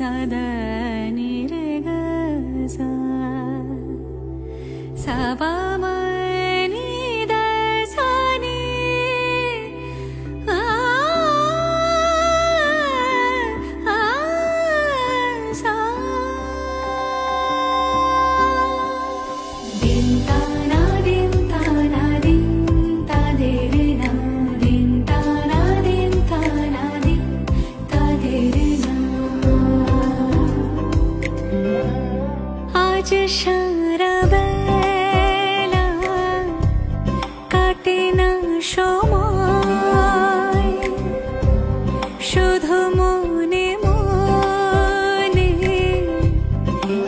সাদা নি রে গা সা সা পা মা নি দা সা নি আ আ সা দিন তা না দিন তা না দিন তা দে রে না দিন তা না দিন তা না দিন তা দে রে না আজ সারা বেলা কাটে না সময় শুধু মনে মনে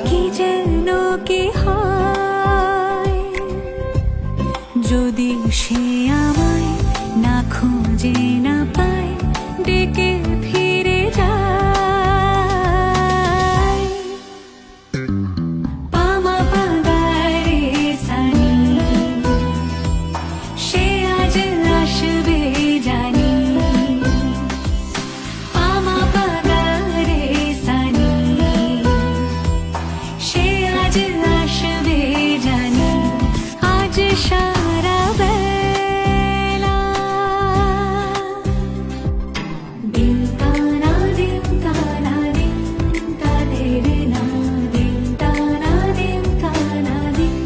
কি যেন কি হয় যদি সে আমায় না খুঁজে না পায় ডেকে ফিরে যায় পামা পাগারে সানি সে আজ আসবে জানি পামা পাগারে সানি সে আজ আসবে জানি আজ সারা বেলা দিন তা না দিন তা না দিন তা দে রে না দিন তা না দিন তা না দিন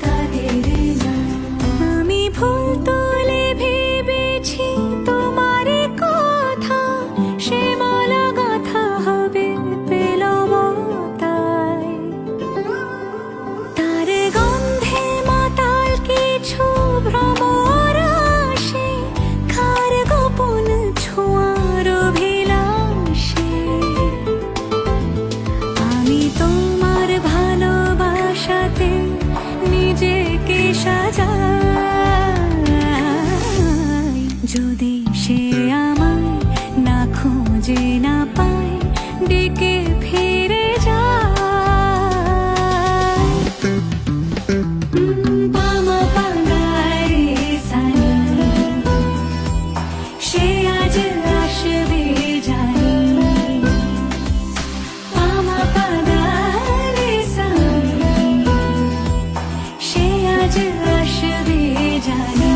তা দে রে না আমি ফুল তুলে ভেবেছি তোমার কথা সে মালা গাঁথা হবে পেলাম তাই তার গন্ধে মাতাল কিছু ভ্রমর আসে কার গোপন ছোঁয়ার অভিলাষে আমি তোমার ভালোবাসাতে নিজেকে সাজাই যদি সে আমায় না খুঁজে না পায় ডেকে ফিরে যায় পামা পাগারে সানি সে আজ আসবে জানি পামা পাগারে সানি সে আজ আসবে জানি